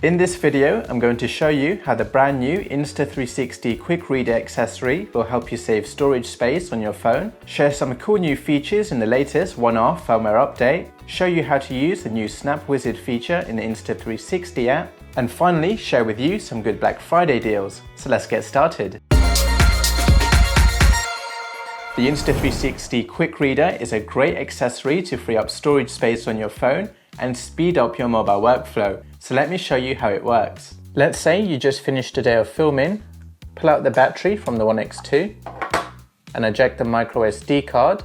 In this video, I'm going to show you how the brand new Insta360 quick reader accessory will help you save storage space on your phone, share some cool new features in the latest 1R firmware update, show you how to use the new Snap Wizard feature in the Insta360 app, and finally share with you some good Black Friday deals. So let's get started. The Insta360 Quick Reader is a great accessory to free up storage space on your phone and speed up your mobile workflow. So let me show you how it works. Let's say you just finished a day of filming, pull out the battery from the One X2 and eject the microSD card.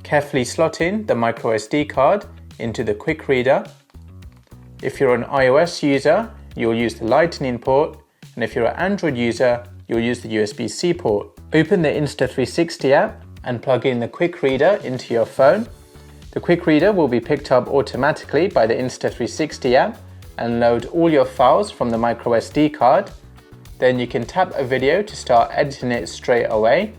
Carefully slot in the microSD card into the Quick Reader. If you're an iOS user, you'll use the Lightning port, and if you're an Android user, you'll use the USB-C port. Open the Insta360 app and plug in the Quick Reader into your phone. The Quick Reader will be picked up automatically by the Insta360 app and load all your files from the microSD card. Then you can tap a video to start editing it straight away.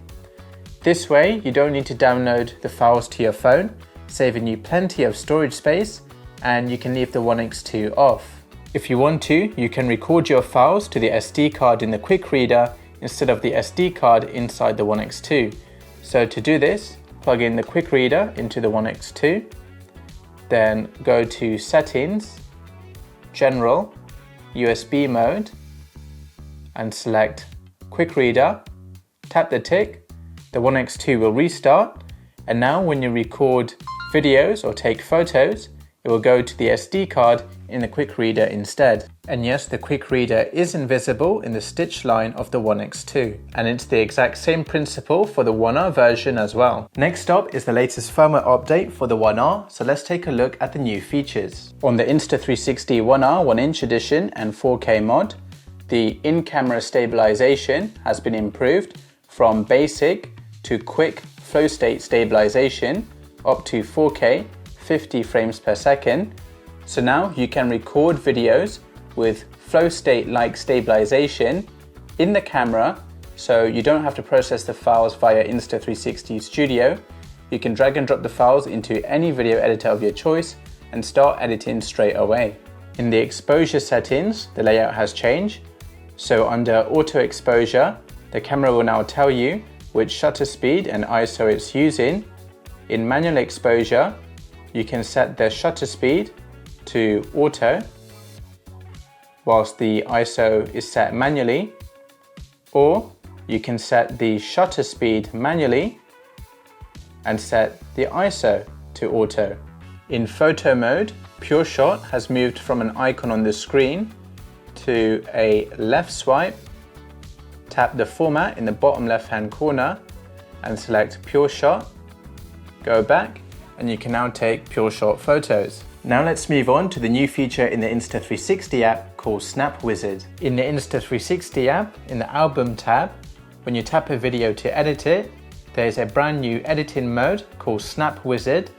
This way you don't need to download the files to your phone, saving you plenty of storage space, and you can leave the One X2 off. If you want to, you can record your files to the SD card in the Quick Reader instead of the SD card inside the One X2. So to do this, plug in the Quick Reader into the One X2, then go to Settings, General, USB mode, and select Quick Reader. Tap the tick, the One X2 will restart, and now when you record videos or take photos, it will go to the SD card in the Quick Reader instead. And yes, the Quick Reader is invisible in the stitch line of the One X2, and it's the exact same principle for the 1R version as well. Next up is the latest firmware update for the 1R, so let's take a look at the new features. On the Insta360 1R 1-inch edition and 4K mod, the in-camera stabilization has been improved from basic to quick flow state stabilization up to 4K 50 frames per second. So now you can record videos with flow state like stabilization in the camera, so you don't have to process the files via Insta360 Studio. You can drag and drop the files into any video editor of your choice and start editing straight away. In the exposure settings, the layout has changed. So under auto exposure, the camera will now tell you which shutter speed and ISO it's using. In manual exposure, you can set the shutter speed to auto, whilst the ISO is set manually, or you can set the shutter speed manually and set the ISO to auto. In photo mode, Pure Shot has moved from an icon on the screen to a left swipe. Tap the format in the bottom left hand corner and select Pure Shot. Go back and you can now take Pure Shot photos. Now let's move on to the new feature in the Insta360 app called Snap Wizard. In the Insta360 app, in the Album tab, when you tap a video to edit it, there's a brand new editing mode called Snap Wizard.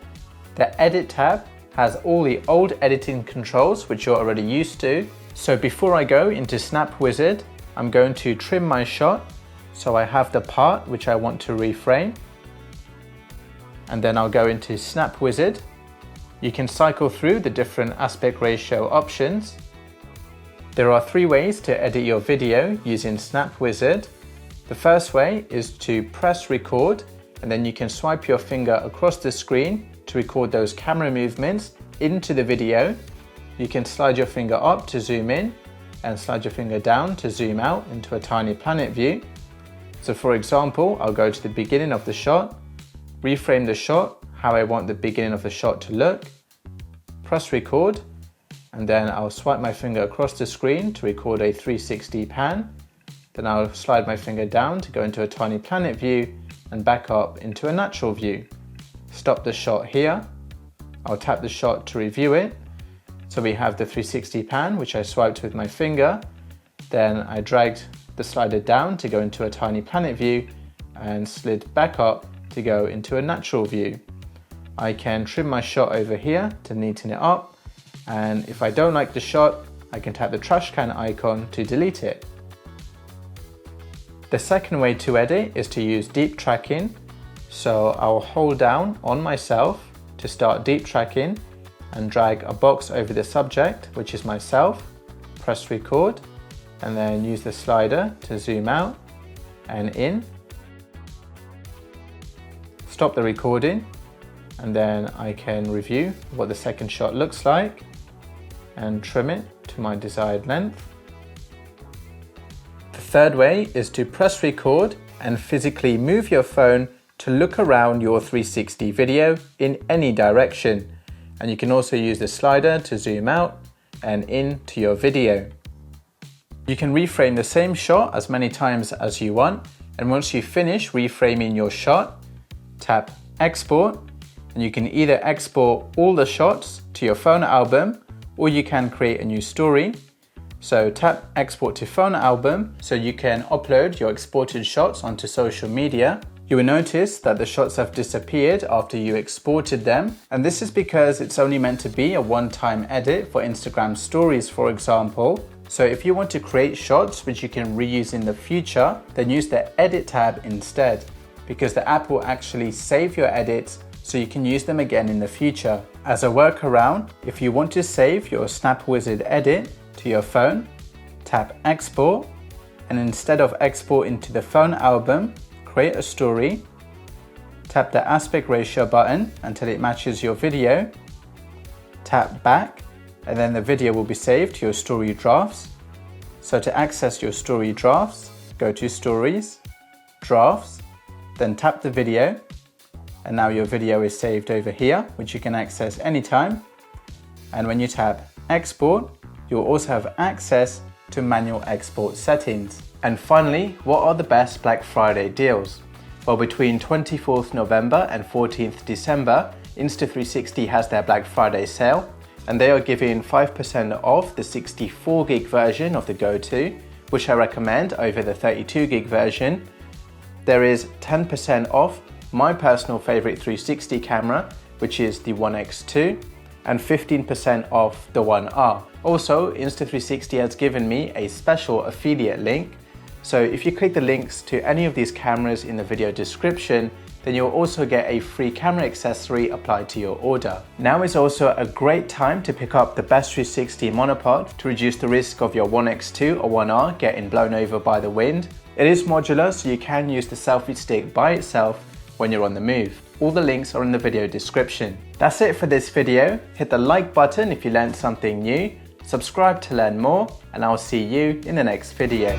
The Edit tab has all the old editing controls which you're already used to. So before I go into Snap Wizard, I'm going to trim my shot so I have the part which I want to reframe. And then I'll go into Snap Wizard. You can cycle through the different aspect ratio options. There are 3 ways to edit your video using Snap Wizard. The first way is to press record, and then you can swipe your finger across the screen to record those camera movements into the video. You can slide your finger up to zoom in and slide your finger down to zoom out into a tiny planet view. So for example, I'll go to the beginning of the shot, reframe the shot how I want the beginning of the shot to look, press record, and then I'll swipe my finger across the screen to record a 360 pan. Then I'll slide my finger down to go into a tiny planet view and back up into a natural view. Stop the shot here. I'll tap the shot to review it. So we have the 360 pan, which I swiped with my finger. Then I dragged the slider down to go into a tiny planet view and slid back up to go into a natural view. I can trim my shot over here to neaten it up, and if I don't like the shot, I can tap the trash can icon to delete it. The second way to edit is to use deep tracking. So I'll hold down on myself to start deep tracking, and drag a box over the subject, which is myself, press record, and then use the slider to zoom out and in. Stop the recording, and then I can review what the second shot looks like and trim it to my desired length. The third way is to press record and physically move your phone to look around your 360 video in any direction. And you can also use the slider to zoom out and in to your video. You can reframe the same shot as many times as you want, and once you finish reframing your shot, tap export, and you can either export all the shots to your phone album or you can create a new story. So tap export to phone album so you can upload your exported shots onto social media. You will notice that the shots have disappeared after you exported them, and this is because it's only meant to be a one-time edit for Instagram stories, for example. So if you want to create shots which you can reuse in the future, then use the edit tab instead, because the app will actually save your edits so you can use them again in the future. As a workaround, if you want to save your Snap Wizard edit to your phone, tap export, and instead of exporting to the phone album, create a story, tap the aspect ratio button until it matches your video, tap back, and then the video will be saved to your story drafts. So to access your story drafts, go to Stories, Drafts, then tap the video, and now your video is saved over here, which you can access anytime. And when you tap Export, you'll also have access to manual export settings. And finally, what are the best Black Friday deals? Well, between 24th November and 14th December, Insta360 has their Black Friday sale, and they are giving 5% off the 64 gig version of the Go-To, which I recommend over the 32 gig version. There is 10% off my personal favorite 360 camera, which is the One X2, and 15% off the One R. Also, Insta360 has given me a special affiliate link. So if you click the links to any of these cameras in the video description, then you'll also get a free camera accessory applied to your order. Now is also a great time to pick up the Best 360 monopod to reduce the risk of your One X2 or One R getting blown over by the wind. It is modular, so you can use the selfie stick by itself when you're on the move. All the links are in the video description. That's it for this video. Hit the like button if you learned something new, subscribe to learn more, and I'll see you in the next video.